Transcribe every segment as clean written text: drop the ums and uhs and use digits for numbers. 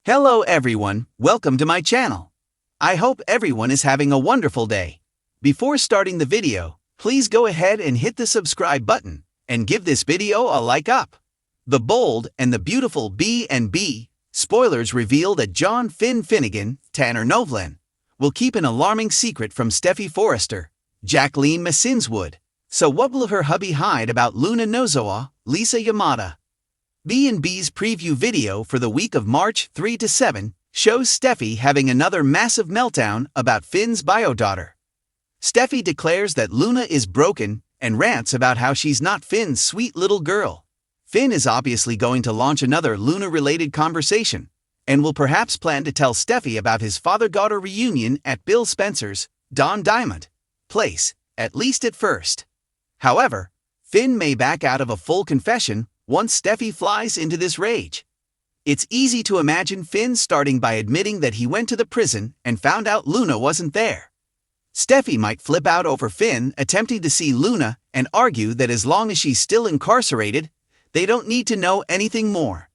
Hello everyone, welcome to my channel. I hope everyone is having a wonderful day. Before starting the video, please go ahead and hit the subscribe button and give this video a like up. The Bold and the Beautiful B&B spoilers reveal that John Finn Finnegan, Tanner Novlan, will keep an alarming secret from Steffy Forrester, Jacqueline Masinswood. So what will her hubby hide about Luna Nozowa, Lisa Yamada? B&B's preview video for the week of March 3 to 7 shows Steffy having another massive meltdown about Finn's bio-daughter. Steffy declares that Luna is broken and rants about how she's not Finn's sweet little girl. Finn is obviously going to launch another Luna-related conversation and will perhaps plan to tell Steffy about his father-daughter reunion at Bill Spencer's Don Diamond place, at least at first. However, Finn may back out of a full confession once Steffy flies into this rage. It's easy to imagine Finn starting by admitting that he went to the prison and found out Luna wasn't there. Steffy might flip out over Finn attempting to see Luna and argue that as long as she's still incarcerated, they don't need to know anything more.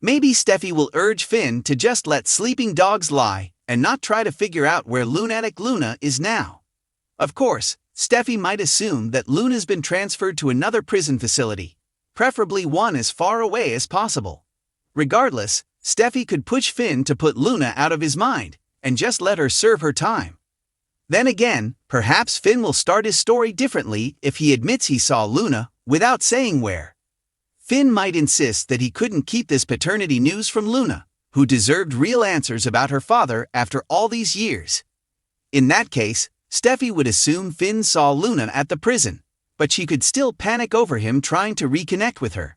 Maybe Steffy will urge Finn to just let sleeping dogs lie and not try to figure out where lunatic Luna is now. Of course, Steffy might assume that Luna's been transferred to another prison facility, preferably one as far away as possible. Regardless, Steffy could push Finn to put Luna out of his mind and just let her serve her time. Then again, perhaps Finn will start his story differently if he admits he saw Luna without saying where. Finn might insist that he couldn't keep this paternity news from Luna, who deserved real answers about her father after all these years. In that case, Steffy would assume Finn saw Luna at the prison, but she could still panic over him trying to reconnect with her.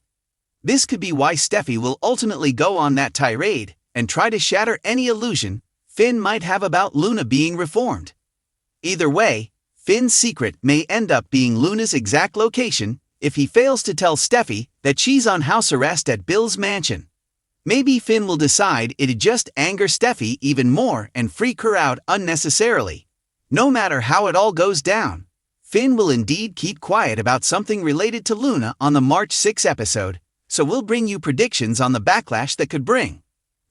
This could be why Steffy will ultimately go on that tirade and try to shatter any illusion Finn might have about Luna being reformed. Either way, Finn's secret may end up being Luna's exact location if he fails to tell Steffy that she's on house arrest at Bill's mansion. Maybe Finn will decide it'd just anger Steffy even more and freak her out unnecessarily. No matter how it all goes down, Finn will indeed keep quiet about something related to Luna on the March 6 episode, so we'll bring you predictions on the backlash that could bring.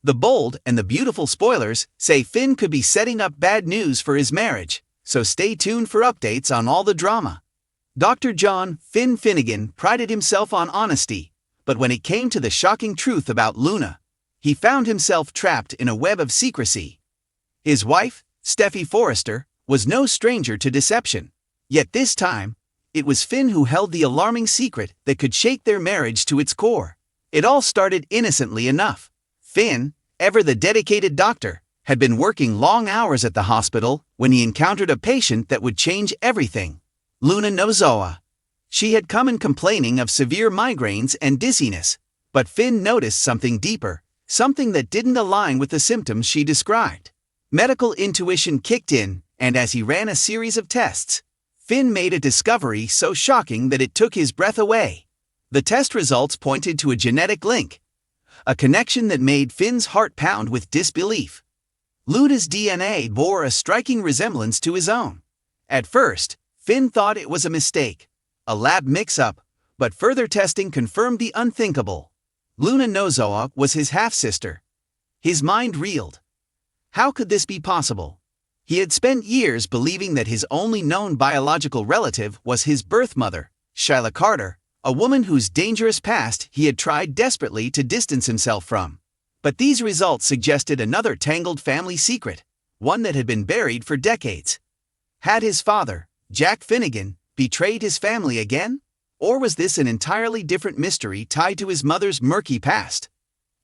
The Bold and the Beautiful spoilers say Finn could be setting up bad news for his marriage, so stay tuned for updates on all the drama. Dr. John Finn Finnegan prided himself on honesty, but when it came to the shocking truth about Luna, he found himself trapped in a web of secrecy. His wife, Steffy Forrester, was no stranger to deception. Yet this time, it was Finn who held the alarming secret that could shake their marriage to its core. It all started innocently enough. Finn, ever the dedicated doctor, had been working long hours at the hospital when he encountered a patient that would change everything. Luna Nozowa. She had come in complaining of severe migraines and dizziness, but Finn noticed something deeper, something that didn't align with the symptoms she described. Medical intuition kicked in, and as he ran a series of tests, Finn made a discovery so shocking that it took his breath away. The test results pointed to a genetic link, a connection that made Finn's heart pound with disbelief. Luna's DNA bore a striking resemblance to his own. At first, Finn thought it was a mistake, a lab mix-up, but further testing confirmed the unthinkable. Luna Nozowa was his half-sister. His mind reeled. How could this be possible? He had spent years believing that his only known biological relative was his birth mother, Shyla Carter, a woman whose dangerous past he had tried desperately to distance himself from. But these results suggested another tangled family secret, one that had been buried for decades. Had his father, Jack Finnegan, betrayed his family again? Or was this an entirely different mystery tied to his mother's murky past?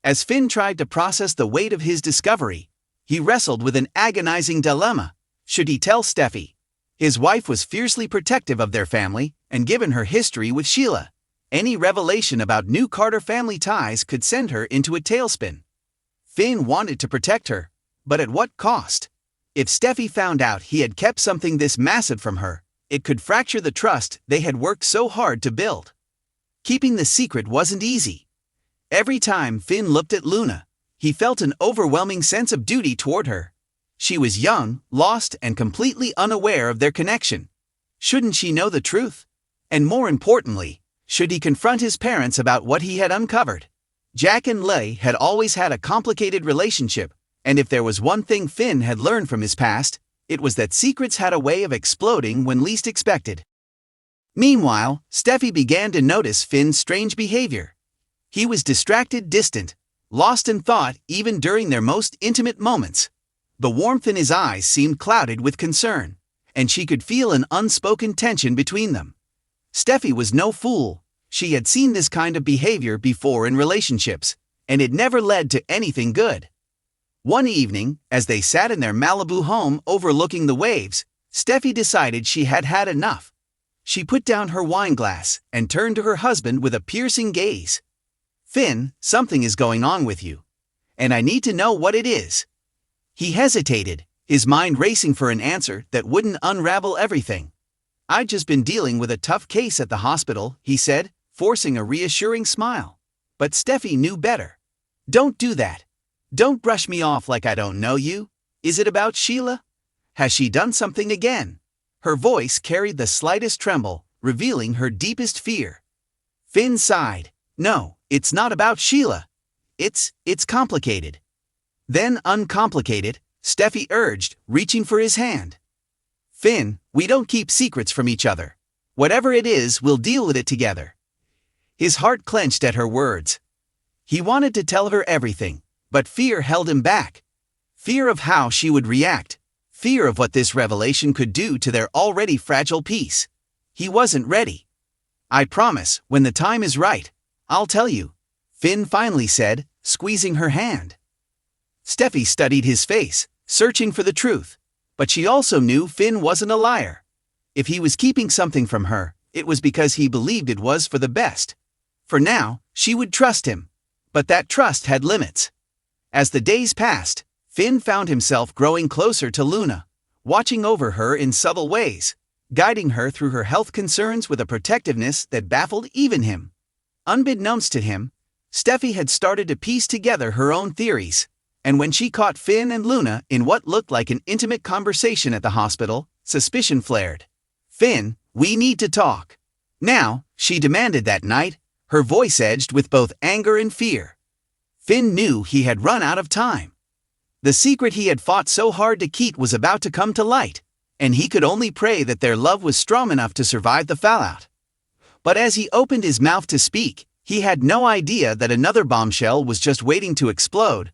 As Finn tried to process the weight of his discovery, he wrestled with an agonizing dilemma. Should he tell Steffy? His wife was fiercely protective of their family, and given her history with Sheila, any revelation about new Carter family ties could send her into a tailspin. Finn wanted to protect her, but at what cost? If Steffy found out he had kept something this massive from her, it could fracture the trust they had worked so hard to build. Keeping the secret wasn't easy. Every time Finn looked at Luna, he felt an overwhelming sense of duty toward her. She was young, lost, and completely unaware of their connection. Shouldn't she know the truth? And more importantly, should he confront his parents about what he had uncovered? Jack and Leigh had always had a complicated relationship, and if there was one thing Finn had learned from his past, it was that secrets had a way of exploding when least expected. Meanwhile, Steffy began to notice Finn's strange behavior. He was distracted, distant, lost in thought even during their most intimate moments. The warmth in his eyes seemed clouded with concern, and she could feel an unspoken tension between them. Steffy was no fool. She had seen this kind of behavior before in relationships, and it never led to anything good. One evening, as they sat in their Malibu home overlooking the waves, Steffy decided she had had enough. She put down her wine glass and turned to her husband with a piercing gaze. "Finn, something is going on with you, and I need to know what it is." He hesitated, his mind racing for an answer that wouldn't unravel everything. "I'd just been dealing with a tough case at the hospital," he said, forcing a reassuring smile. But Steffy knew better. "Don't do that. Don't brush me off like I don't know you. Is it about Sheila? Has she done something again?" Her voice carried the slightest tremble, revealing her deepest fear. Finn sighed. "No, it's not about Sheila. It's complicated." "Then uncomplicate it," Steffy urged, reaching for his hand. "Finn, we don't keep secrets from each other. Whatever it is, we'll deal with it together." His heart clenched at her words. He wanted to tell her everything, but fear held him back. Fear of how she would react. Fear of what this revelation could do to their already fragile peace. He wasn't ready. "I promise, when the time is right, I'll tell you," Finn finally said, squeezing her hand. Steffy studied his face, searching for the truth, but she also knew Finn wasn't a liar. If he was keeping something from her, it was because he believed it was for the best. For now, she would trust him, but that trust had limits. As the days passed, Finn found himself growing closer to Luna, watching over her in subtle ways, guiding her through her health concerns with a protectiveness that baffled even him. Unbeknownst to him, Steffy had started to piece together her own theories, and when she caught Finn and Luna in what looked like an intimate conversation at the hospital, suspicion flared. "Finn, we need to talk. Now," she demanded that night, her voice edged with both anger and fear. Finn knew he had run out of time. The secret he had fought so hard to keep was about to come to light, and he could only pray that their love was strong enough to survive the fallout. But as he opened his mouth to speak, he had no idea that another bombshell was just waiting to explode,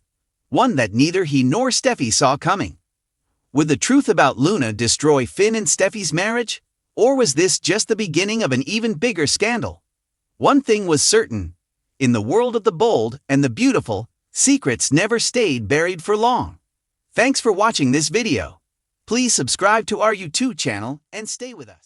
one that neither he nor Steffy saw coming. Would the truth about Luna destroy Finn and Steffy's marriage? Or was this just the beginning of an even bigger scandal? One thing was certain. In the world of the bold and the beautiful, secrets never stayed buried for long. Thanks for watching this video. Please subscribe to our YouTube channel and stay with us.